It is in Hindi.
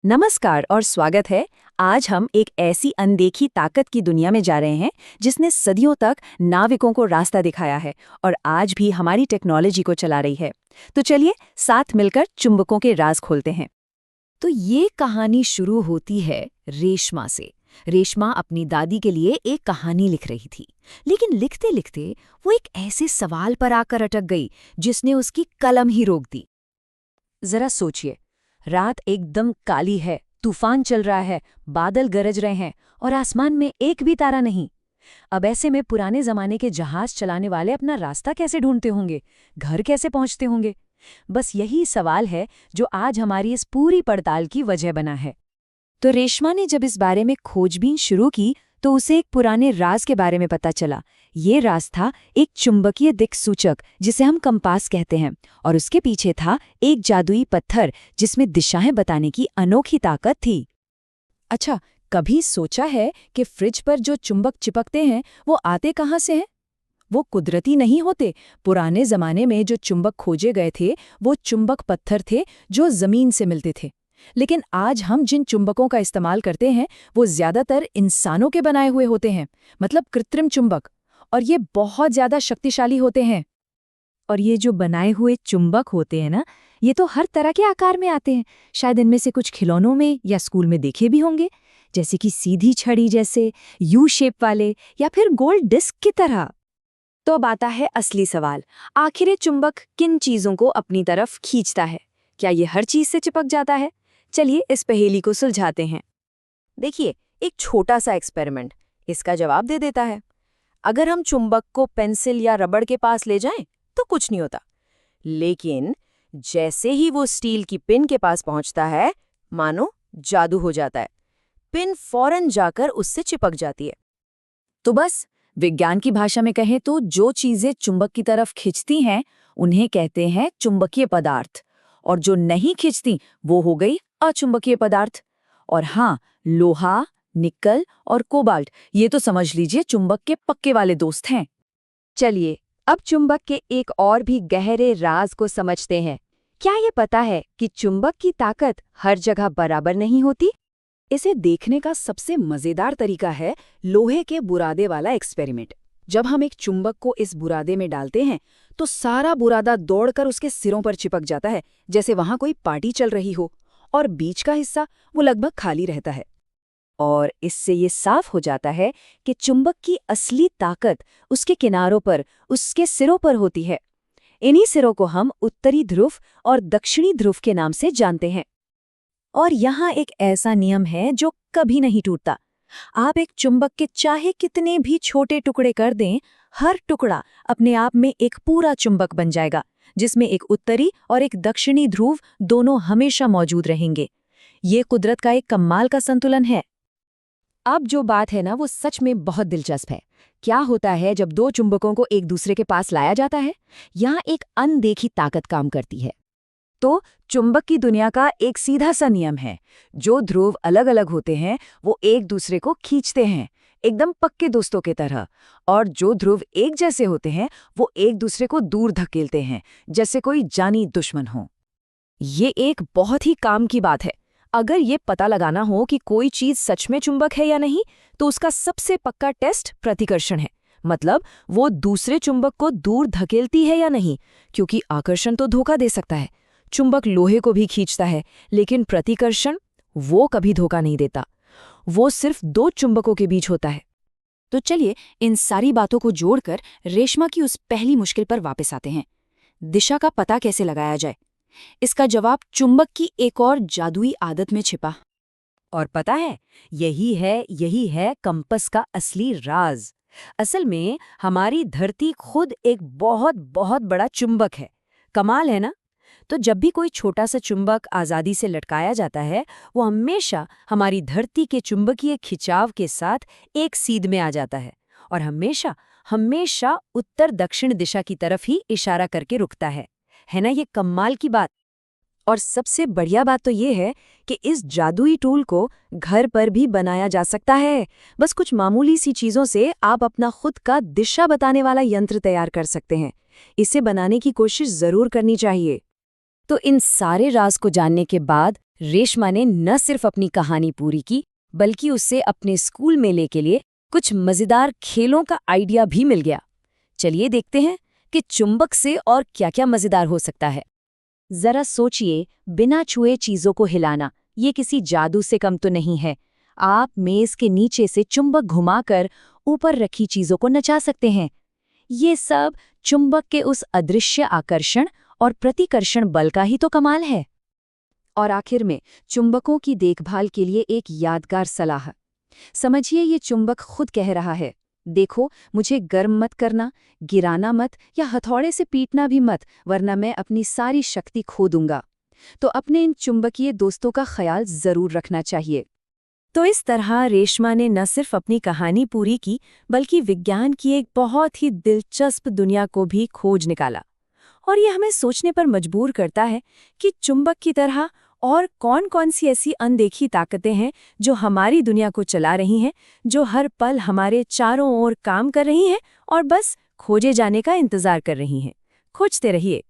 नमस्कार और स्वागत है। आज हम एक ऐसी अनदेखी ताकत की दुनिया में जा रहे हैं जिसने सदियों तक नाविकों को रास्ता दिखाया है और आज भी हमारी टेक्नोलॉजी को चला रही है। तो चलिए साथ मिलकर चुंबकों के राज खोलते हैं। तो ये कहानी शुरू होती है रेशमा से। रेशमा अपनी दादी के लिए एक कहानी लिख रही थी, लेकिन लिखते लिखते वो एक ऐसे सवाल पर आकर अटक गई जिसने उसकी कलम ही रोक दी। जरा सोचिए, रात एकदम काली है, तूफान चल रहा है, बादल गरज रहे हैं और आसमान में एक भी तारा नहीं। अब ऐसे में पुराने जमाने के जहाज चलाने वाले अपना रास्ता कैसे ढूंढते होंगे, घर कैसे पहुंचते होंगे? बस यही सवाल है जो आज हमारी इस पूरी पड़ताल की वजह बना है। तो रेशमा ने जब इस बारे में खोजबीन शुरू की तो उसे एक पुराने राज के बारे में पता चला। ये राज था एक चुंबकीय दिक्सूचक जिसे हम कंपास कहते हैं, और उसके पीछे था एक जादुई पत्थर जिसमें दिशाएं बताने की अनोखी ताकत थी। अच्छा, कभी सोचा है कि फ्रिज पर जो चुंबक चिपकते हैं वो आते कहाँ से हैं? वो कुदरती नहीं होते। पुराने जमाने में जो चुंबक खोजे गए थे वो चुंबक पत्थर थे जो जमीन से मिलते थे। लेकिन आज हम जिन चुंबकों का इस्तेमाल करते हैं वो ज्यादातर इंसानों के बनाए हुए होते हैं, मतलब कृत्रिम चुंबक, और ये बहुत ज्यादा शक्तिशाली होते हैं। और ये जो बनाए हुए चुंबक होते हैं ना, ये तो हर तरह के आकार में आते हैं। शायद इनमें से कुछ खिलौनों में या स्कूल में देखे भी होंगे, जैसे कि सीधी छड़ी जैसे, यू शेप वाले, या फिर गोल डिस्क की तरह। तो अब आता है असली सवाल, आखिर ये चुंबक किन चीजों को अपनी तरफ खींचता है? क्या ये हर चीज से चिपक जाता है? चलिए इस पहेली को सुलझाते हैं। देखिए, एक छोटा सा एक्सपेरिमेंट इसका जवाब दे देता है। अगर हम चुंबक को पेंसिल या रबड़ के पास ले जाएं तो कुछ नहीं होता, लेकिन जैसे ही वो स्टील की पिन के पास पहुंचता है, मानो जादू हो जाता है। पिन फौरन जाकर उससे चिपक जाती है। तो बस विज्ञान की भाषा में कहें तो जो चीजें चुंबक की तरफ खिंचती हैं उन्हें कहते हैं चुंबकीय पदार्थ, और जो नहीं खिंचती वो हो गई अचुंबकीय पदार्थ। और हाँ, लोहा, निकल और कोबाल्ट, ये तो समझ लीजिए चुंबक के पक्के वाले दोस्त हैं। चलिए अब चुंबक के एक और भी गहरे राज को समझते हैं। क्या ये पता है कि चुंबक की ताकत हर जगह बराबर नहीं होती? इसे देखने का सबसे मजेदार तरीका है लोहे के बुरादे वाला एक्सपेरिमेंट। जब हम एक चुंबक को इस बुरादे में डालते हैं तो सारा बुरादा दौड़कर उसके सिरों पर चिपक जाता है, जैसे वहां कोई पार्टी चल रही हो, और बीच का हिस्सा वो लगभग खाली रहता है। और इससे ये साफ हो जाता है कि चुंबक की असली ताकत उसके किनारों पर, उसके सिरों पर होती है। इन्हीं सिरों को हम उत्तरी ध्रुव और दक्षिणी ध्रुव के नाम से जानते हैं। और यहाँ एक ऐसा नियम है जो कभी नहीं टूटता। आप एक चुंबक के चाहे कितने भी छोटे टुकड़े कर दें, हर टुकड़ा अपने आप में एक पूरा चुंबक बन जाएगा, जिसमें एक उत्तरी और एक दक्षिणी ध्रुव दोनों हमेशा मौजूद रहेंगे। ये कुदरत का एक कमाल का संतुलन है। अब जो बात है ना, वो सच में बहुत दिलचस्प है। क्या होता है जब दो चुंबकों को एक दूसरे के पास लाया जाता है? यहाँ एक अनदेखी ताकत काम करती है। तो चुंबक की दुनिया का एक सीधा सा नियम है, जो ध्रुव अलग अलग होते हैं वो एक दूसरे को खींचते हैं, एकदम पक्के दोस्तों की तरह, और जो ध्रुव एक जैसे होते हैं वो एक दूसरे को दूर धकेलते हैं, जैसे कोई जानी दुश्मन हो। ये एक बहुत ही काम की बात है। अगर ये पता लगाना हो कि कोई चीज सच में चुंबक है या नहीं, तो उसका सबसे पक्का टेस्ट प्रतिकर्षण है। मतलब वो दूसरे चुंबक को दूर धकेलती है या नहीं, क्योंकि आकर्षण तो धोखा दे सकता है। चुंबक लोहे को भी खींचता है, लेकिन प्रतिकर्षण वो कभी धोखा नहीं देता। वो सिर्फ दो चुंबकों के बीच होता है। तो चलिए इन सारी बातों को जोड़कर रेशमा की उस पहली मुश्किल पर वापस आते हैं। दिशा का पता कैसे लगाया जाए? इसका जवाब चुंबक की एक और जादुई आदत में छिपा। और पता है, यही है कंपास का असली राज। असल में हमारी धरती खुद एक बहुत बहुत बड़ा चुंबक है। कमाल है ना? तो जब भी कोई छोटा सा चुंबक आज़ादी से लटकाया जाता है, वो हमेशा हमारी धरती के चुंबकीय खिंचाव के साथ एक सीध में आ जाता है, और हमेशा हमेशा उत्तर दक्षिण दिशा की तरफ ही इशारा करके रुकता है ना ये कमाल की बात? और सबसे बढ़िया बात तो ये है कि इस जादुई टूल को घर पर भी बनाया जा सकता है। बस कुछ मामूली सी चीज़ों से आप अपना खुद का दिशा बताने वाला यंत्र तैयार कर सकते हैं। इसे बनाने की कोशिश ज़रूर करनी चाहिए। तो इन सारे राज को जानने के बाद रेशमा ने न सिर्फ अपनी कहानी पूरी की, बल्कि उससे अपने स्कूल मेले के लिए कुछ मजेदार खेलों का आइडिया भी मिल गया। चलिए देखते हैं कि चुंबक से और क्या-क्या मजेदार हो सकता है। जरा सोचिए, बिना छुए चीजों को हिलाना, ये किसी जादू से कम तो नहीं है। आप मेज के नीचे से चुंबक घुमाकर ऊपर रखी चीजों को नचा सकते हैं। ये सब चुंबक के उस अदृश्य आकर्षण और प्रतिकर्षण बल का ही तो कमाल है। और आखिर में चुंबकों की देखभाल के लिए एक यादगार सलाह। समझिए, ये चुंबक खुद कह रहा है, देखो, मुझे गर्म मत करना, गिराना मत या हथौड़े से पीटना भी मत, वरना मैं अपनी सारी शक्ति खो दूंगा। तो अपने इन चुंबकीय दोस्तों का ख्याल जरूर रखना चाहिए। तो इस तरह रेशमा ने न सिर्फ अपनी कहानी पूरी की, बल्कि विज्ञान की एक बहुत ही दिलचस्प दुनिया को भी खोज निकाला। और ये हमें सोचने पर मजबूर करता है कि चुंबक की तरह और कौन-कौन सी ऐसी अनदेखी ताकतें हैं जो हमारी दुनिया को चला रही हैं, जो हर पल हमारे चारों ओर काम कर रही हैं और बस खोजे जाने का इंतजार कर रही हैं। खोजते रहिए।